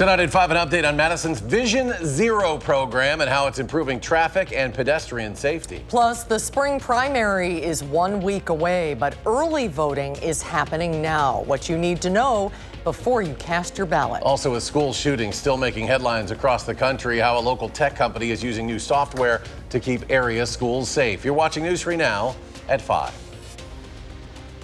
Tonight at 5, an update on Madison's Vision Zero program and how it's improving traffic and pedestrian safety. Plus, the spring primary is 1 week away, but early voting is happening now. What you need to know before you cast your ballot. Also, a school shooting still making headlines across the country, how a local tech company is using new software to keep area schools safe. You're watching News 3 now at 5.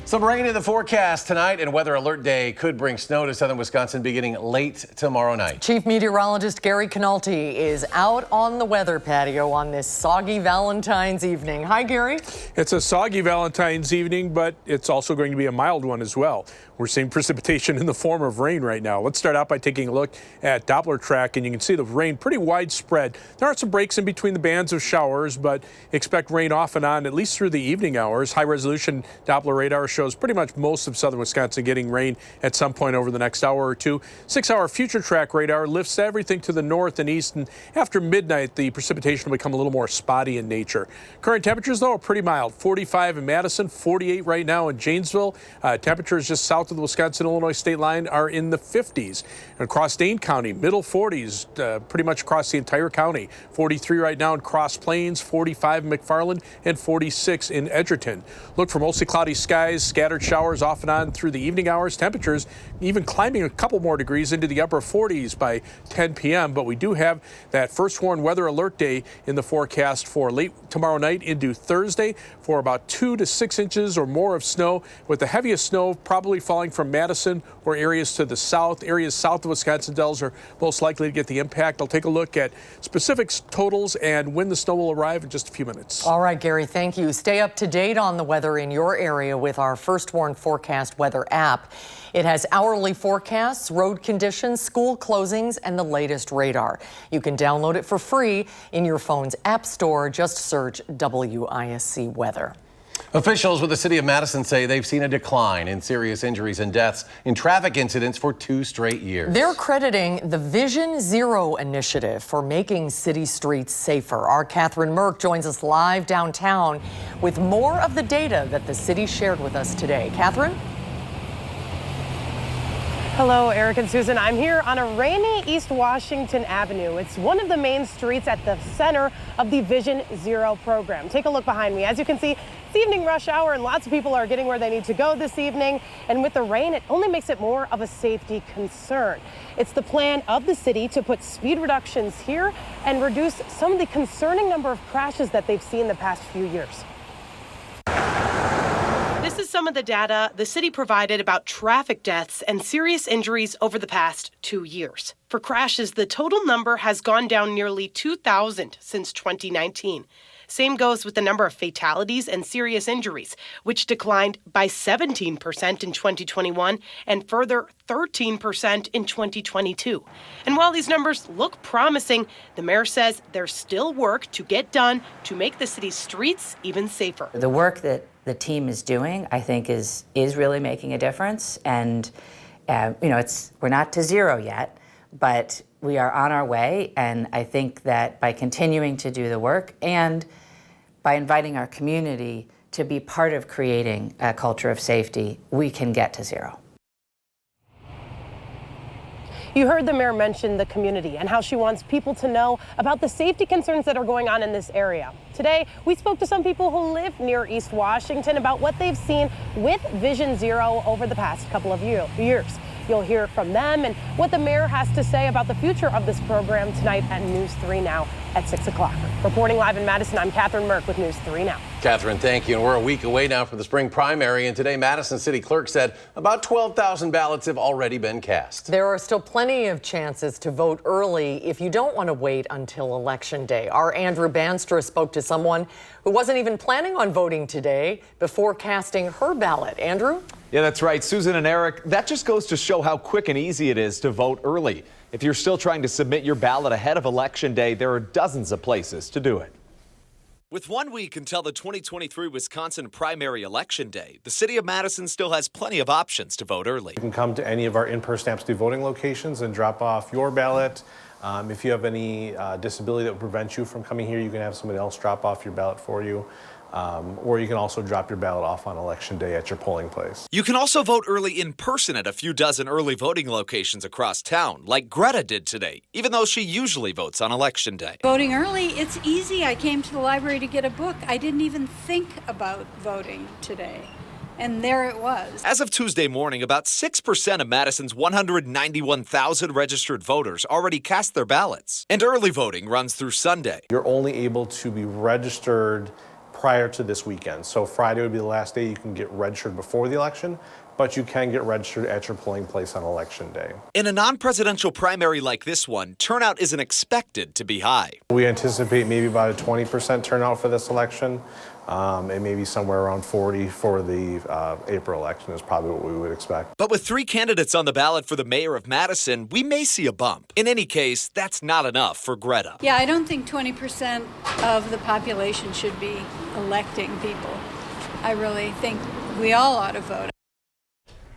Some rain in the forecast tonight, and weather alert day could bring snow to southern Wisconsin beginning late tomorrow night. Chief Meteorologist Gary Canalti is out on the weather patio on this soggy Valentine's evening. Hi, Gary. It's a soggy Valentine's evening, but it's also going to be a mild one as well. We're seeing precipitation in the form of rain right now. Let's start out by taking a look at Doppler track, and you can see the rain pretty widespread. There are some breaks in between the bands of showers, but expect rain off and on at least through the evening hours. High resolution Doppler radar shows pretty much most of southern Wisconsin getting rain at some point over the next hour or two. 6-hour future track radar lifts everything to the north and east, and after midnight the precipitation will become a little more spotty in nature. Current temperatures though are pretty mild. 45 in Madison, 48 right now in Janesville. Temperatures just south of the Wisconsin-Illinois state line are in the 50s. Across Dane County, middle 40s, pretty much across the entire county. 43 right now in Cross Plains, 45 in McFarland, and 46 in Edgerton. Look for mostly cloudy skies, scattered showers off and on through the evening hours. Temperatures even climbing a couple more degrees into the upper 40s by 10 p.m. But we do have that first warned weather alert day in the forecast for late tomorrow night into Thursday for about 2 to 6 inches or more of snow, with the heaviest snow probably falling from Madison or areas to the south. Areas south of Wisconsin Dells are most likely to get the impact. I'll take a look at specific totals and when the snow will arrive in just a few minutes. All right, Gary, thank you. Stay up to date on the weather in your area with our First Warn Forecast weather app. It has hourly forecasts, road conditions, school closings, and the latest radar. You can download it for free in your phone's app store. Just search WISC weather. Officials with the city of Madison say they've seen a decline in serious injuries and deaths in traffic incidents for 2 straight years. They're crediting the Vision Zero initiative for making city streets safer. Our Catherine Merck joins us live downtown with more of the data that the city shared with us today. Catherine? Hello, Eric and Susan. I'm here on a rainy East Washington Avenue. It's one of the main streets at the center of the Vision Zero program. Take a look behind me. As you can see, it's evening rush hour and lots of people are getting where they need to go this evening. And with the rain, it only makes it more of a safety concern. It's the plan of the city to put speed reductions here and reduce some of the concerning number of crashes that they've seen the past few years. This is some of the data the city provided about traffic deaths and serious injuries over the past 2 years. For crashes, the total number has gone down nearly 2,000 since 2019. Same goes with the number of fatalities and serious injuries, which declined by 17% in 2021 and further 13% in 2022. And while these numbers look promising, the mayor says there's still work to get done to make the city's streets even safer. The work that the team is doing, I think, is really making a difference. And we're not to zero yet, but we are on our way. And I think that by continuing to do the work and by inviting our community to be part of creating a culture of safety, we can get to zero. You heard the mayor mention the community and how she wants people to know about the safety concerns that are going on in this area. Today, we spoke to some people who live near East Washington about what they've seen with Vision Zero over the past couple of years. You'll hear from them and what the mayor has to say about the future of this program tonight at News 3 Now at 6 o'clock. Reporting live in Madison, I'm Catherine Merck with News 3 Now. Catherine, thank you. And we're a week away now from the spring primary. And today, Madison City Clerk said about 12,000 ballots have already been cast. There are still plenty of chances to vote early if you don't want to wait until Election Day. Our Andrew Banstra spoke to someone who wasn't even planning on voting today before casting her ballot. Andrew? Yeah, that's right, Susan and Eric. That just goes to show how quick and easy it is to vote early. If you're still trying to submit your ballot ahead of Election Day, there are dozens of places to do it. With 1 week until the 2023 Wisconsin primary election day, the city of Madison still has plenty of options to vote early. You can come to any of our in-person absentee voting locations and drop off your ballot. If you have any disability that would prevent you from coming here, you can have somebody else drop off your ballot for you. or you can also drop your ballot off on Election Day at your polling place. You can also vote early in person at a few dozen early voting locations across town, like Greta did today, even though she usually votes on Election Day. Voting early, it's easy. I came to the library to get a book. I didn't even think about voting today. And there it was. As of Tuesday morning, about 6% of Madison's 191,000 registered voters already cast their ballots. And early voting runs through Sunday. You're only able to be registered prior to this weekend. So Friday would be the last day you can get registered before the election, but you can get registered at your polling place on Election Day. In a non-presidential primary like this one, turnout isn't expected to be high. We anticipate maybe about a 20% turnout for this election, and maybe somewhere around 40 for the April election is probably what we would expect. But with 3 candidates on the ballot for the mayor of Madison, we may see a bump. In any case, that's not enough for Greta. Yeah, I don't think 20% of the population should be electing people. I really think we all ought to vote.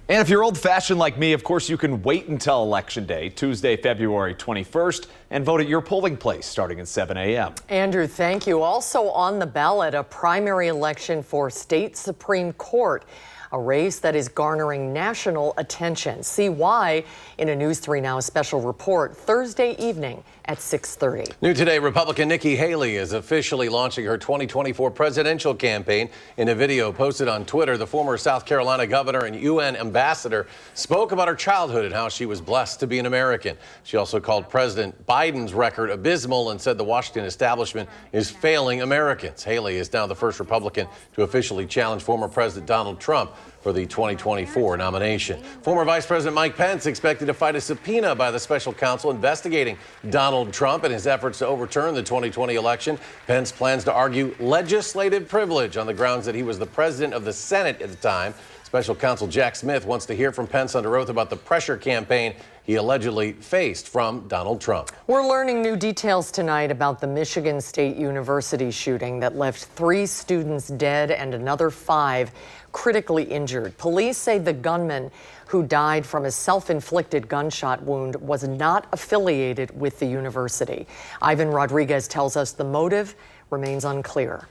And if you're old-fashioned like me, of course, you can wait until Election Day, Tuesday, February 21st, and vote at your polling place starting at 7 a.m. Andrew, thank you. Also on the ballot, a primary election for state Supreme Court, a race that is garnering national attention. See why in a News 3 Now special report Thursday evening at 6:30. New today, Republican Nikki Haley is officially launching her 2024 presidential campaign. In a video posted on Twitter, the former South Carolina governor and UN ambassador spoke about her childhood and how she was blessed to be an American. She also called President Biden's record abysmal and said the Washington establishment is failing Americans. Haley is now the first Republican to officially challenge former President Donald Trump for the 2024 nomination. Former Vice President Mike Pence expected to fight a subpoena by the special counsel investigating Donald Trump and his efforts to overturn the 2020 election. Pence plans to argue legislative privilege on the grounds that he was the president of the Senate at the time. Special counsel Jack Smith wants to hear from Pence under oath about the pressure campaign he allegedly faced from Donald Trump. We're learning new details tonight about the Michigan State University shooting that left 3 students dead and another 5 critically injured. Police say the gunman who died from a self-inflicted gunshot wound was not affiliated with the university. Ivan Rodriguez tells us the motive remains unclear.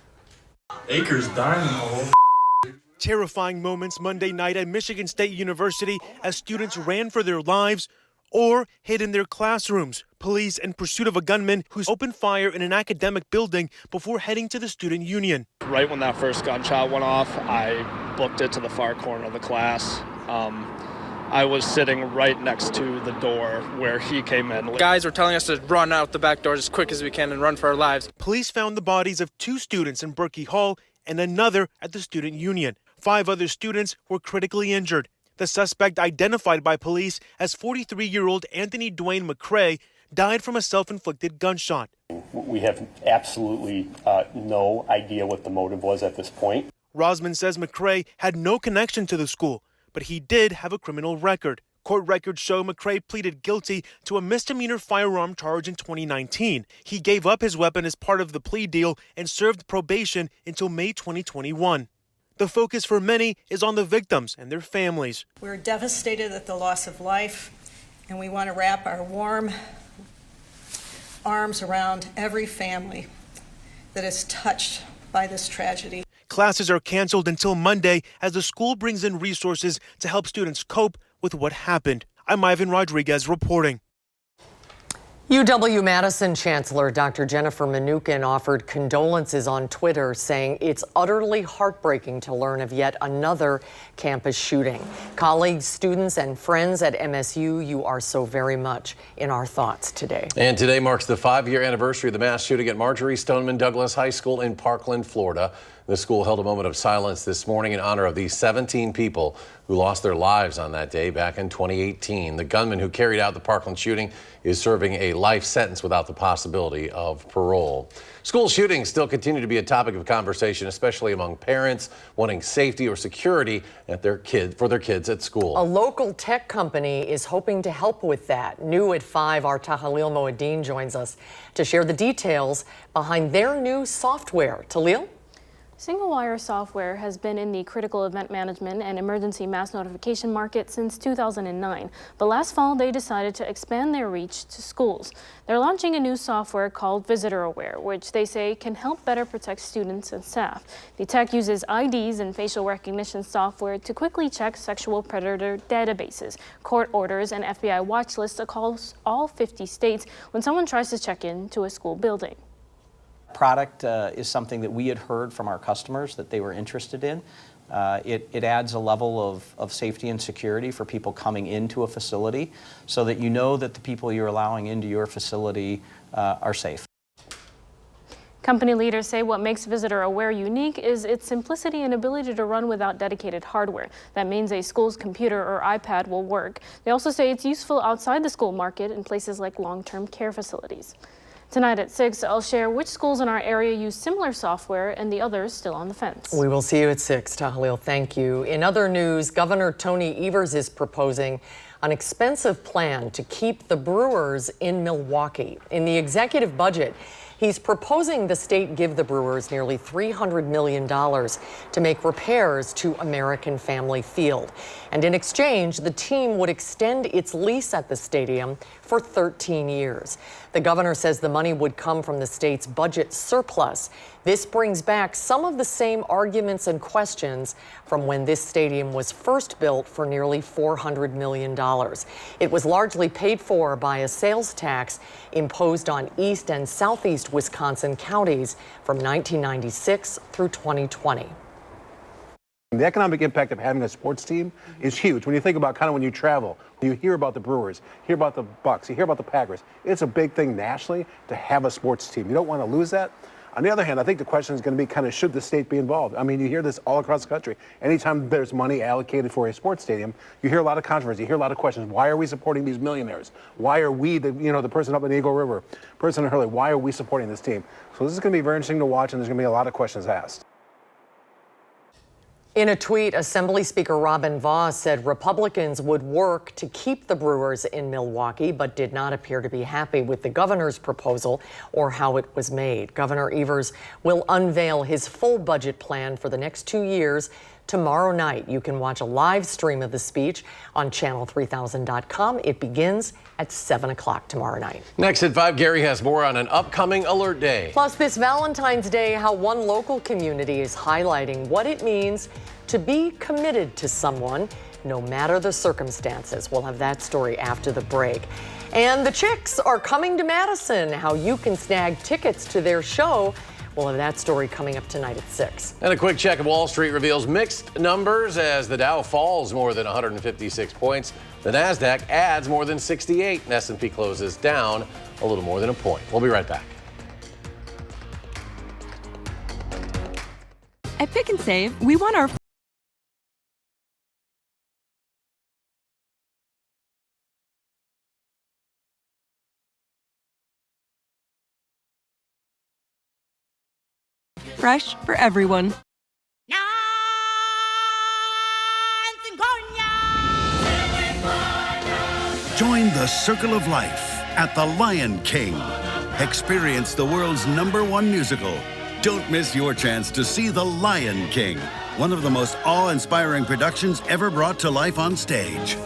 Acres dying in the hole. Terrifying moments Monday night at Michigan State University as students ran for their lives or hid in their classrooms. Police in pursuit of a gunman who's opened fire in an academic building before heading to the student union. Right when that first gunshot went off, I booked it to the far corner of the class. I was sitting right next to the door where he came in. Guys were telling us to run out the back door as quick as we can and run for our lives. Police found the bodies of 2 students in Berkey Hall and another at the student union. 5 other students were critically injured. The suspect, identified by police as 43-year-old Anthony Dwayne McCrae, died from a self-inflicted gunshot. We have absolutely no idea what the motive was at this point. Rosman says McCrae had no connection to the school, but he did have a criminal record. Court records show McCrae pleaded guilty to a misdemeanor firearm charge in 2019. He gave up his weapon as part of the plea deal and served probation until May 2021. The focus for many is on the victims and their families. We're devastated at the loss of life, and we want to wrap our warm arms around every family that is touched by this tragedy. Classes are canceled until Monday as the school brings in resources to help students cope with what happened. I'm Ivan Rodriguez reporting. UW-Madison Chancellor Dr. Jennifer Mnuchin offered condolences on Twitter, saying it's utterly heartbreaking to learn of yet another campus shooting. Colleagues, students, and friends at MSU, you are so very much in our thoughts today. And today marks the 5-year anniversary of the mass shooting at Marjorie Stoneman Douglas High School in Parkland, Florida. The school held a moment of silence this morning in honor of the 17 people who lost their lives on that day back in 2018. The gunman who carried out the Parkland shooting is serving a life sentence without the possibility of parole. School shootings still continue to be a topic of conversation, especially among parents wanting safety or security at for their kids at school. A local tech company is hoping to help with that. New at 5, our Tahalil Moeddin joins us to share the details behind their new software. Tahlil? Single-wire software has been in the critical event management and emergency mass notification market since 2009, but last fall they decided to expand their reach to schools. They're launching a new software called Visitor Aware, which they say can help better protect students and staff. The tech uses IDs and facial recognition software to quickly check sexual predator databases, court orders, and FBI watch lists across all 50 states when someone tries to check into a school building. Product is something that we had heard from our customers that they were interested in. It adds a level of safety and security for people coming into a facility so that you know that the people you're allowing into your facility are safe. Company leaders say what makes Visitor Aware unique is its simplicity and ability to run without dedicated hardware. That means a school's computer or iPad will work. They also say it's useful outside the school market in places like long-term care facilities. Tonight at 6, I'll share which schools in our area use similar software and the others still on the fence. We will see you at 6. Tahlil, thank you. In other news, Governor Tony Evers is proposing an expensive plan to keep the Brewers in Milwaukee. In the executive budget, he's proposing the state give the Brewers nearly $300 million to make repairs to American Family Field. And in exchange, the team would extend its lease at the stadium for 13 years. The governor says the money would come from the state's budget surplus. This brings back some of the same arguments and questions from when this stadium was first built for nearly $400 million. It was largely paid for by a sales tax imposed on East and Southeast Wisconsin counties from 1996 through 2020. The economic impact of having a sports team is huge. When you think about kind of when you travel, you hear about the Brewers, hear about the Bucks, you hear about the Packers. It's a big thing nationally to have a sports team. You don't want to lose that. On the other hand, I think the question is going to be kind of should the state be involved? I mean, you hear this all across the country. Anytime there's money allocated for a sports stadium, you hear a lot of controversy, you hear a lot of questions. Why are we supporting these millionaires? Why are we, the person up in the Eagle River, person in Hurley, why are we supporting this team? So this is going to be very interesting to watch, and there's going to be a lot of questions asked. In a tweet, Assembly Speaker Robin Vos said Republicans would work to keep the Brewers in Milwaukee, but did not appear to be happy with the governor's proposal or how it was made. Governor Evers will unveil his full budget plan for the next 2 years tomorrow night. You can watch a live stream of the speech on channel3000.com. It begins at 7 o'clock tomorrow night. Next at 5, Gary has more on an upcoming alert day. Plus this Valentine's Day, how one local community is highlighting what it means to be committed to someone, no matter the circumstances. We'll have that story after the break. And the Chicks are coming to Madison, how you can snag tickets to their show. We'll have that story coming up tonight at 6. And a quick check of Wall Street reveals mixed numbers as the Dow falls more than 156 points. The Nasdaq adds more than 68, and S&P closes down a little more than a point. We'll be right back. At Pick and Save, we want our fresh for everyone. Join the Circle of Life at the Lion King. Experience the world's #1 musical. Don't miss your chance to see The Lion King, one of the most awe-inspiring productions ever brought to life on stage.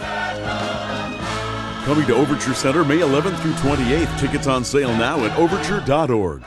Coming to Overture Center May 11th through 28th. Tickets on sale now at overture.org.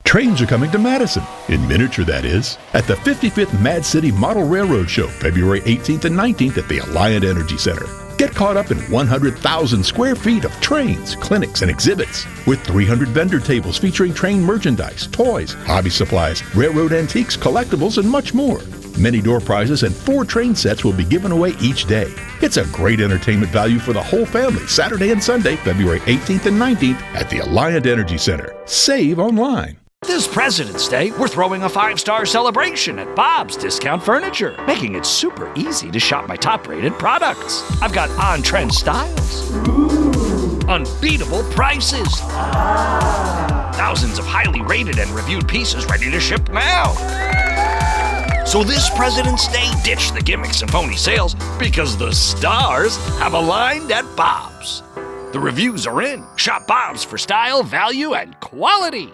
Trains are coming to Madison, in miniature that is, at the 55th Mad City Model Railroad Show, February 18th and 19th at the Alliant Energy Center. Get caught up in 100,000 square feet of trains, clinics, and exhibits, with 300 vendor tables featuring train merchandise, toys, hobby supplies, railroad antiques, collectibles, and much more. Many door prizes and 4 train sets will be given away each day. It's a great entertainment value for the whole family, Saturday and Sunday, February 18th and 19th at the Alliant Energy Center. Save online. This President's Day, we're throwing a 5-star celebration at Bob's Discount Furniture, making it super easy to shop my top-rated products. I've got on-trend styles, unbeatable prices, thousands of highly rated and reviewed pieces ready to ship now. So this President's Day, ditch the gimmicks and phony sales because the stars have aligned at Bob's. The reviews are in. Shop Bob's for style, value, and quality.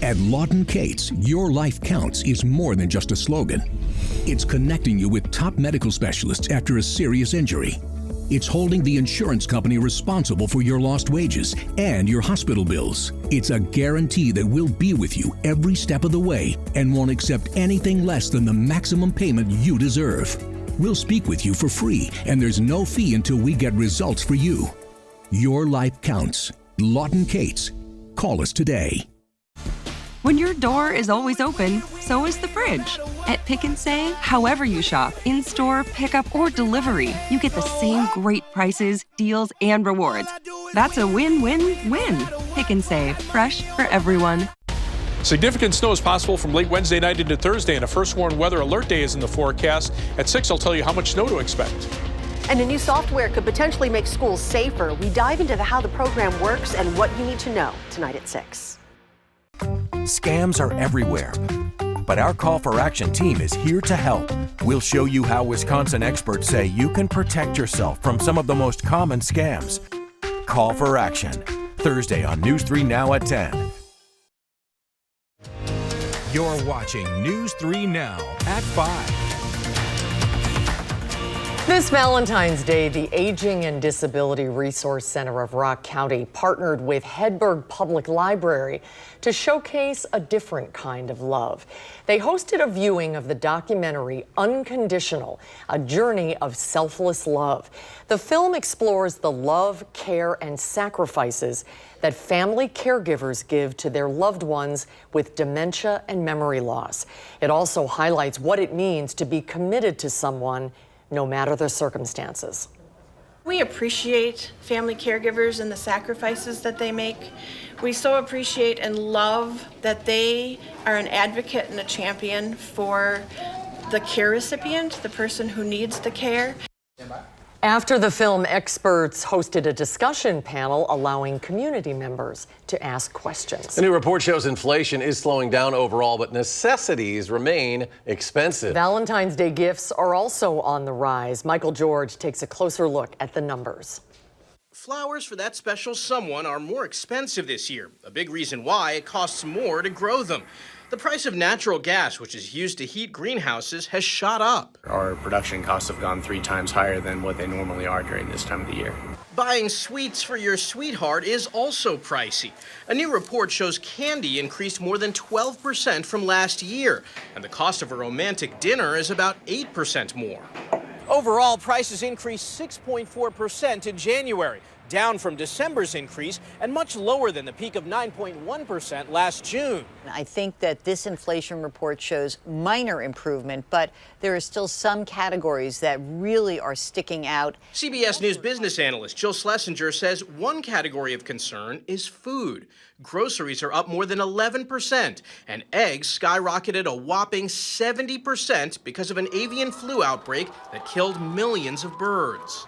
At Lawton Cates, your life counts is more than just a slogan. It's connecting you with top medical specialists after a serious injury. It's holding the insurance company responsible for your lost wages and your hospital bills. It's a guarantee that we'll be with you every step of the way and won't accept anything less than the maximum payment you deserve. We'll speak with you for free, and there's no fee until we get results for you. Your life counts. Lawton Cates. Call us today. When your door is always open, so is the fridge. At Pick and Save, however you shop, in-store, pickup, or delivery, you get the same great prices, deals, and rewards. That's a win-win-win. Pick and Save, fresh for everyone. Significant snow is possible from late Wednesday night into Thursday, and a first warned weather alert day is in the forecast. At 6, I'll tell you how much snow to expect. And a new software could potentially make schools safer. We dive into how the program works and what you need to know tonight at 6. Scams are everywhere, but our Call for Action team is here to help. We'll show you how Wisconsin experts say you can protect yourself from some of the most common scams. Call for Action, Thursday on News 3 Now at 10. You're watching News 3 Now at 5. This Valentine's Day, the Aging and Disability Resource Center of Rock County partnered with Hedberg Public Library to showcase a different kind of love. They hosted a viewing of the documentary Unconditional, a journey of selfless love. The film explores the love, care, and sacrifices that family caregivers give to their loved ones with dementia and memory loss. It also highlights what it means to be committed to someone no matter the circumstances. We appreciate family caregivers and the sacrifices that they make. We so appreciate and love that they are an advocate and a champion for the care recipient, the person who needs the care. After the film, experts hosted a discussion panel allowing community members to ask questions. The new report shows inflation is slowing down overall, but necessities remain expensive. Valentine's Day gifts are also on the rise. Michael George takes a closer look at the numbers. Flowers for that special someone are more expensive this year. A big reason why it costs more to grow them. The price of natural gas, which is used to heat greenhouses, has shot up. Our production costs have gone 3 times higher than what they normally are during this time of the year. Buying sweets for your sweetheart is also pricey. A new report shows candy increased more than 12% from last year, and the cost of a romantic dinner is about 8% more. Overall, prices increased 6.4% in January, down from December's increase and much lower than the peak of 9.1% last June. I think that this inflation report shows minor improvement, but there are still some categories that really are sticking out. CBS News business analyst Jill Schlesinger says one category of concern is food. Groceries are up more than 11%, and eggs skyrocketed a whopping 70% because of an avian flu outbreak that killed millions of birds.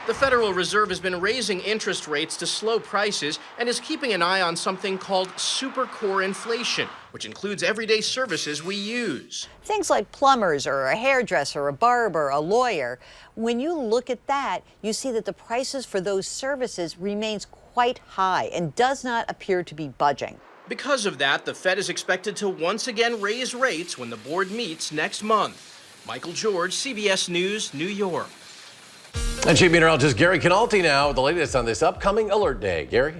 The Federal Reserve has been raising interest rates to slow prices and is keeping an eye on something called supercore inflation, which includes everyday services we use. Things like plumbers or a hairdresser, a barber, a lawyer. When you look at that, you see that the prices for those services remains quite high and does not appear to be budging. Because of that, the Fed is expected to once again raise rates when the board meets next month. Michael George, CBS News, New York. And Chief Meteorologist Gary Canalti now with the latest on this upcoming alert day. Gary?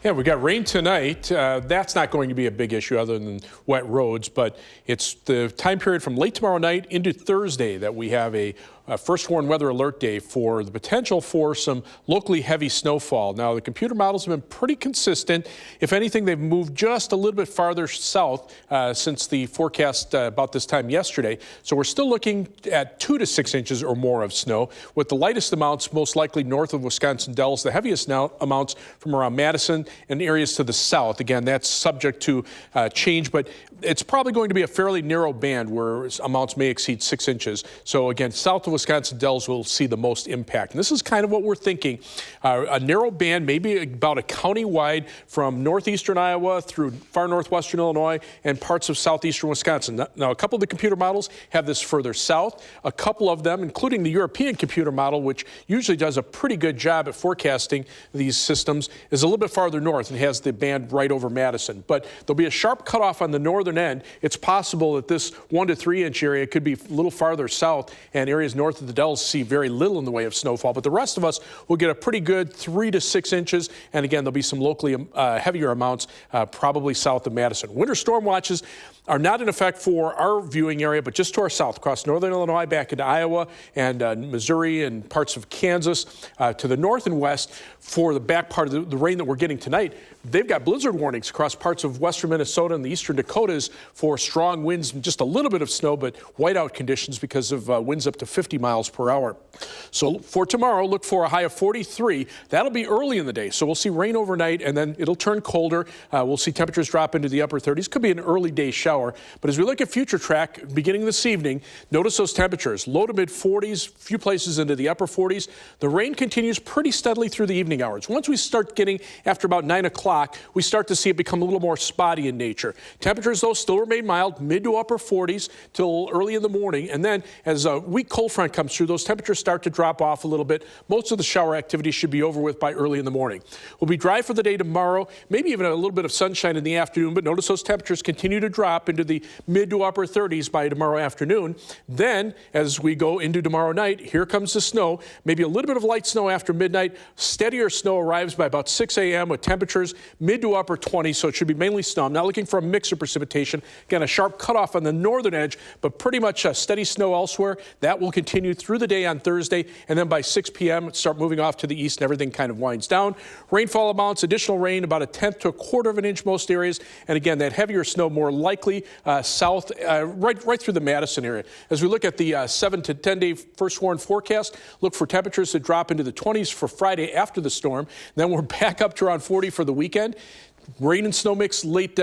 Yeah, we got rain tonight. That's not going to be a big issue other than wet roads, but it's the time period from late tomorrow night into Thursday that we have a first warned weather alert day for the potential for some locally heavy snowfall. Now, the computer models have been pretty consistent. If anything, they've moved just a little bit farther south since the forecast about this time yesterday. So we're still looking at 2 to 6 inches or more of snow, with the lightest amounts most likely north of Wisconsin Dells, the heaviest amounts from around Madison and areas to the south. Again, that's subject to change, but it's probably going to be a fairly narrow band where amounts may exceed 6 inches. So again, south of Wisconsin Dells will see the most impact. And this is kind of what we're thinking. A narrow band, maybe about a county-wide from northeastern Iowa through far northwestern Illinois and parts of southeastern Wisconsin. Now, a couple of the computer models have this further south. A couple of them, including the European computer model, which usually does a pretty good job at forecasting these systems, is a little bit farther north and has the band right over Madison. But there'll be a sharp cutoff on the northern end. It's possible that this 1 to 3 inch area could be a little farther south, and areas north of the Dells see very little in the way of snowfall. But the rest of us will get a pretty good 3 to 6 inches. And again, there'll be some locally heavier amounts, probably south of Madison. Winter storm watches are not in effect for our viewing area, but just to our south, across northern Illinois, back into Iowa and Missouri and parts of Kansas, to the north and west. For the back part of the rain that we're getting tonight, they've got blizzard warnings across parts of western Minnesota and the eastern Dakotas for strong winds and just a little bit of snow, but whiteout conditions because of winds up to 50 miles per hour. So for tomorrow, look for a high of 43. That'll be early in the day, so we'll see rain overnight, and then it'll turn colder. We'll see temperatures drop into the upper 30s. Could be an early day shower. But as we look at future track beginning this evening, notice those temperatures, low to mid 40s, few places into the upper 40s. The rain continues pretty steadily through the evening hours. Once we start getting after about 9 o'clock, we start to see it become a little more spotty in nature. Temperatures, though, still remain mild, mid to upper 40s till early in the morning. And then as a weak cold front comes through, those temperatures start to drop off a little bit. Most of the shower activity should be over with by early in the morning. We'll be dry for the day tomorrow, maybe even a little bit of sunshine in the afternoon, but notice those temperatures continue to drop into the mid to upper 30s by tomorrow afternoon. Then, as we go into tomorrow night, here comes the snow, maybe a little bit of light snow after midnight. Steadier snow arrives by about 6 a.m. with temperatures mid to upper 20s, so it should be mainly snow. I'm not looking for a mix of precipitation. Again, a sharp cutoff on the northern edge, but pretty much steady snow elsewhere. That will continue through the day on Thursday, and then by 6 p.m. start moving off to the east and everything kind of winds down. Rainfall amounts, additional rain, about 1/10 to 1/4 of an inch most areas, and again, that heavier snow more likely south, right through the Madison area. As we look at the 7 to 10 day first warn forecast, look for temperatures to drop into the 20s for Friday after the storm. Then we're back up to around 40 for the weekend. Rain and snow mix late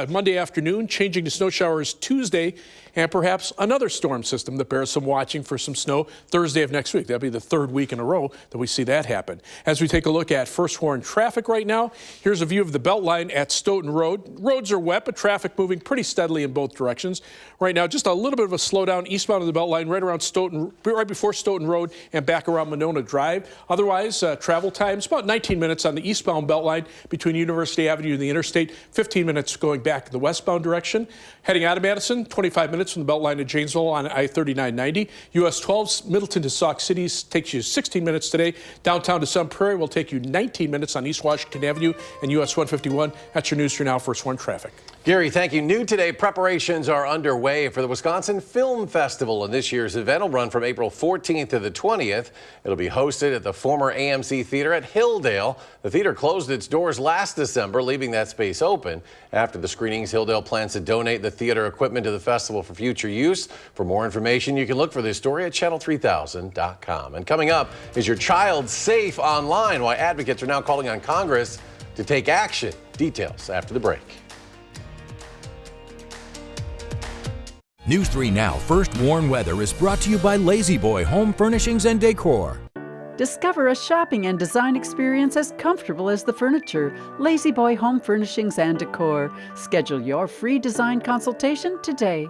Monday afternoon, changing to snow showers Tuesday, and perhaps another storm system that bears some watching for some snow Thursday of next week. That'll be the 3rd week in a row that we see that happen. As we take a look at first warn traffic right now, here's a view of the Beltline at Stoughton Road. Roads are wet, but traffic moving pretty steadily in both directions. Right now, just a little bit of a slowdown eastbound of the Beltline, right around Stoughton, right before Stoughton Road and back around Monona Drive. Otherwise, travel times about 19 minutes on the eastbound Beltline between University Avenue and the interstate, 15 minutes going back in the westbound direction. Heading out of Madison, 25 minutes from the Beltline to Janesville on I-3990. US 12 Middleton to Sauk City takes you 16 minutes today. Downtown to Sun Prairie will take you 19 minutes on East Washington Avenue and US 151. That's your news for now. First Warn traffic. Gary, thank you. New today, preparations are underway for the Wisconsin Film Festival, and this year's event will run from April 14th to the 20th. It'll be hosted at the former AMC Theater at Hilldale. The theater closed its doors last December, leaving that space open. After the screenings, Hilldale plans to donate the theater equipment to the festival for future use. For more information, you can look for this story at channel3000.com. And coming up, is your child safe online? Why advocates are now calling on Congress to take action. Details after the break. News 3 Now First Warn Weather is brought to you by Lazy Boy Home Furnishings and Decor. Discover a shopping and design experience as comfortable as the furniture. Lazy Boy Home Furnishings and Decor. Schedule your free design consultation today.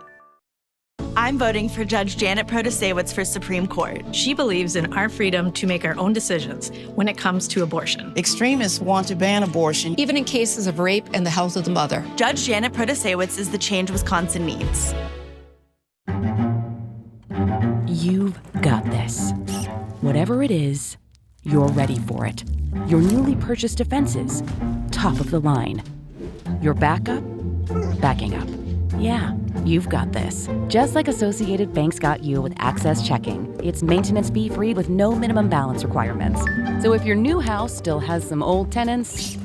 I'm voting for Judge Janet Protasewicz for Supreme Court. She believes in our freedom to make our own decisions when it comes to abortion. Extremists want to ban abortion, even in cases of rape and the health of the mother. Judge Janet Protasewicz is the change Wisconsin needs. You've got this. Whatever it is, you're ready for it. Your newly purchased defenses, top of the line. Your backup, backing up. Yeah, you've got this. Just like Associated Bank's got you with Access Checking. It's maintenance fee-free with no minimum balance requirements. So if your new house still has some old tenants,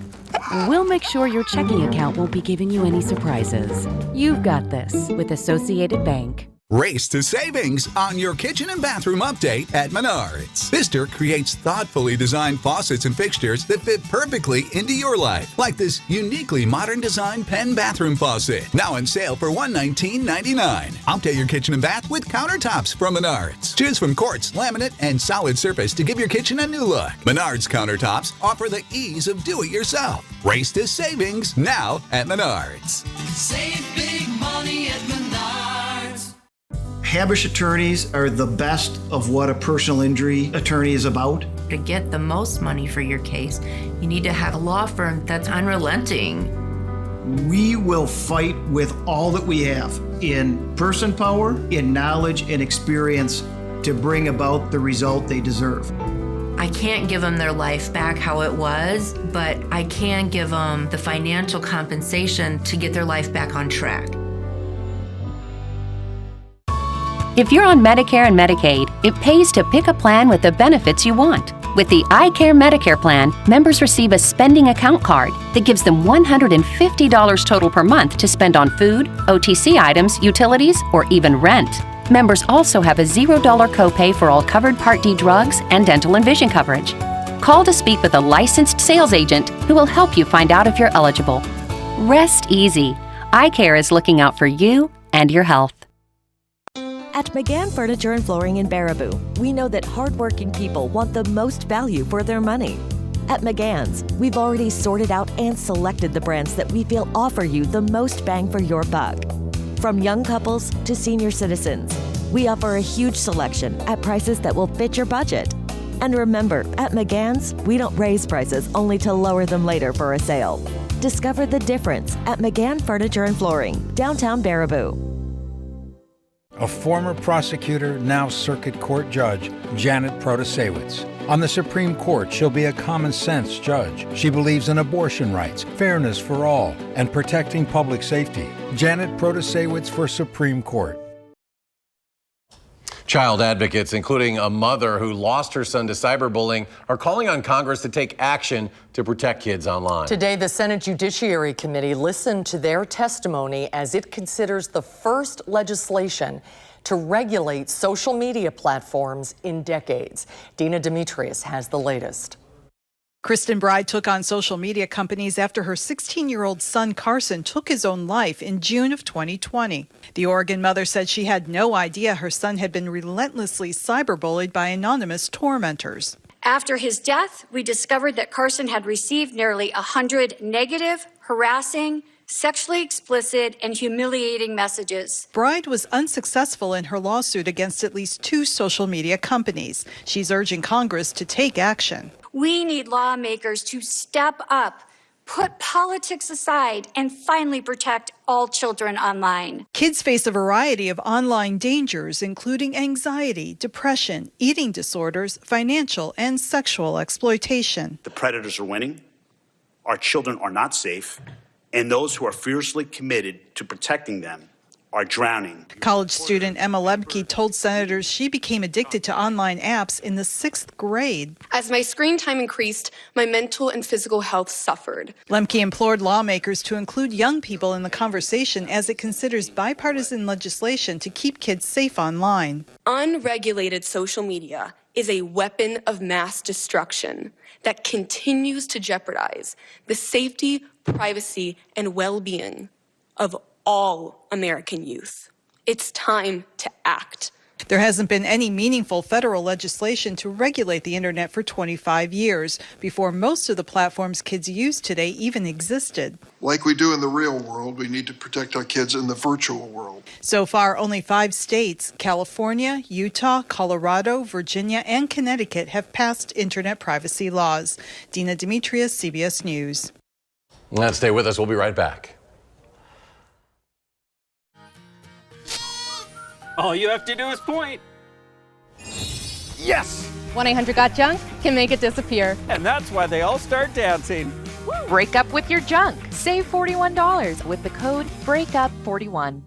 we'll make sure your checking account won't be giving you any surprises. You've got this with Associated Bank. Race to savings on your kitchen and bathroom update at Menards. Pfister creates thoughtfully designed faucets and fixtures that fit perfectly into your life, like this uniquely modern design pen bathroom faucet, now on sale for $119.99. Update your kitchen and bath with countertops from Menards. Choose from quartz, laminate, and solid surface to give your kitchen a new look. Menards countertops offer the ease of do-it-yourself. Race to savings now at Menards. Save big money at Menards. Habush attorneys are the best of what a personal injury attorney is about. To get the most money for your case, you need to have a law firm that's unrelenting. We will fight with all that we have in person power, in knowledge and experience to bring about the result they deserve. I can't give them their life back how it was, but I can give them the financial compensation to get their life back on track. If you're on Medicare and Medicaid, it pays to pick a plan with the benefits you want. With the iCare Medicare plan, members receive a spending account card that gives them $150 total per month to spend on food, OTC items, utilities, or even rent. Members also have a $0 copay for all covered Part D drugs and dental and vision coverage. Call to speak with a licensed sales agent who will help you find out if you're eligible. Rest easy. iCare is looking out for you and your health. At McGann Furniture and Flooring in Baraboo, we know that hardworking people want the most value for their money. At McGann's, we've already sorted out and selected the brands that we feel offer you the most bang for your buck. From young couples to senior citizens, we offer a huge selection at prices that will fit your budget. And remember, at McGann's, we don't raise prices only to lower them later for a sale. Discover the difference at McGann Furniture and Flooring, downtown Baraboo. A former prosecutor, now circuit court judge, Janet Protasewicz. On the Supreme Court, she'll be a common-sense judge. She believes in abortion rights, fairness for all, and protecting public safety. Janet Protasewicz for Supreme Court. Child advocates, including a mother who lost her son to cyberbullying, are calling on Congress to take action to protect kids online. Today, the Senate Judiciary Committee listened to their testimony as it considers the first legislation to regulate social media platforms in decades. Dina Demetrius has the latest. Kristen Bride took on social media companies after her 16-year-old son Carson took his own life in June of 2020. The Oregon mother said she had no idea her son had been relentlessly cyberbullied by anonymous tormentors. After his death, we discovered that Carson had received nearly 100 negative, harassing, sexually explicit, and humiliating messages. Bride was unsuccessful in her lawsuit against at least 2 social media companies. She's urging Congress to take action. We need lawmakers to step up, put politics aside, and finally protect all children online. Kids face a variety of online dangers, including anxiety, depression, eating disorders, financial and sexual exploitation. The predators are winning, our children are not safe, and those who are fiercely committed to protecting them are drowning. College student Emma Lebke told senators she became addicted to online apps in the 6th grade. As my screen time increased, my mental and physical health suffered. Lemke implored lawmakers to include young people in the conversation as it considers bipartisan legislation to keep kids safe online. Unregulated social media is a weapon of mass destruction that continues to jeopardize the safety, privacy, and well-being of all American youth. It's time to act. There hasn't been any meaningful federal legislation to regulate the internet for 25 years, before most of the platforms kids use today even existed. Like we do in the real world, we need to protect our kids in the virtual world. So far, only 5 states, California, Utah, Colorado, Virginia, and Connecticut, have passed internet privacy laws. Dina Demetrius, CBS News. Let's stay with us. We'll be right back. All you have to do is point. Yes! 1-800-GOT-JUNK can make it disappear. And that's why they all start dancing. Break up with your junk. Save $41 with the code BREAKUP41.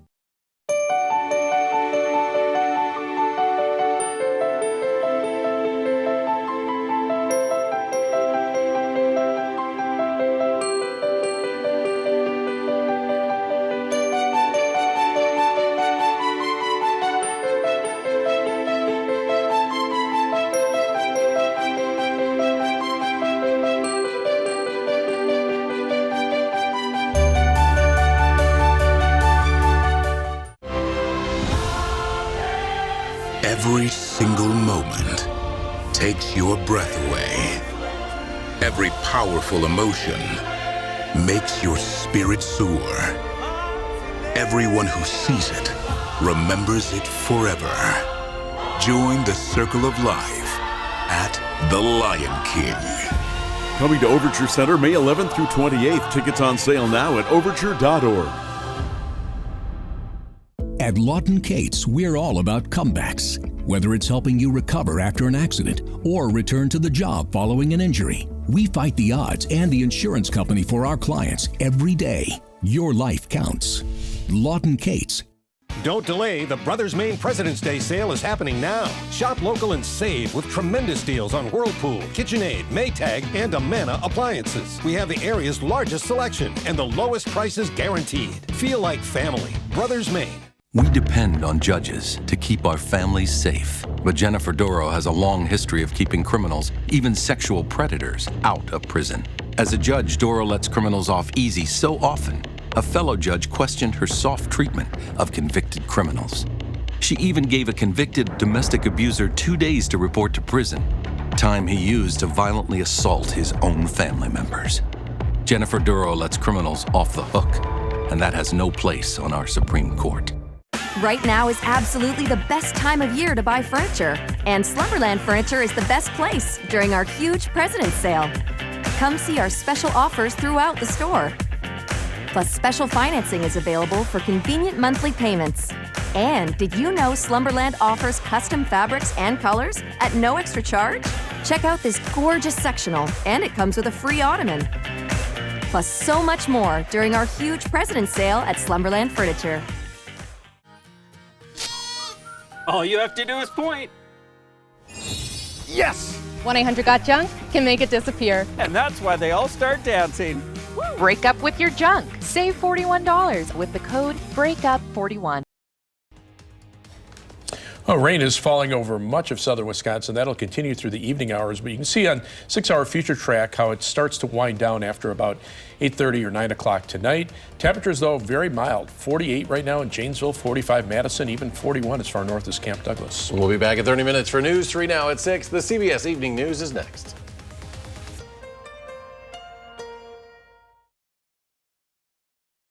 Every single moment takes your breath away. Every powerful emotion makes your spirit soar. Everyone who sees it remembers it forever. Join the circle of life at The Lion King. Coming to Overture Center May 11th through 28th. Tickets on sale now at overture.org. At Lawton Cates, we're all about comebacks. Whether it's helping you recover after an accident or return to the job following an injury, we fight the odds and the insurance company for our clients every day. Your life counts. Lawton Cates. Don't delay. The Brothers Maine President's Day sale is happening now. Shop local and save with tremendous deals on Whirlpool, KitchenAid, Maytag, and Amana appliances. We have the area's largest selection and the lowest prices guaranteed. Feel like family. Brothers Maine. We depend on judges to keep our families safe. But Jennifer Doro has a long history of keeping criminals, even sexual predators, out of prison. As a judge, Doro lets criminals off easy so often, a fellow judge questioned her soft treatment of convicted criminals. She even gave a convicted domestic abuser 2 days to report to prison, time he used to violently assault his own family members. Jennifer Doro lets criminals off the hook, and that has no place on our Supreme Court. Right now is absolutely the best time of year to buy furniture, and Slumberland Furniture is the best place during our huge President's Sale. Come see our special offers throughout the store. Plus, special financing is available for convenient monthly payments. And did you know Slumberland offers custom fabrics and colors at no extra charge? Check out this gorgeous sectional, and it comes with a free ottoman. Plus, so much more during our huge President's Sale at Slumberland Furniture. All you have to do is point. Yes! 1-800-GOT-JUNK can make it disappear. And that's why they all start dancing. Break up with your junk. Save $41 with the code BREAKUP41. Oh, rain is falling over much of southern Wisconsin. That'll continue through the evening hours, but you can see on 6-hour future track how it starts to wind down after about 8:30 or 9 o'clock tonight. Temperatures, though, very mild. 48 right now in Janesville, 45 Madison, even 41 as far north as Camp Douglas. We'll be back in 30 minutes for News 3 now at 6. The CBS Evening News is next.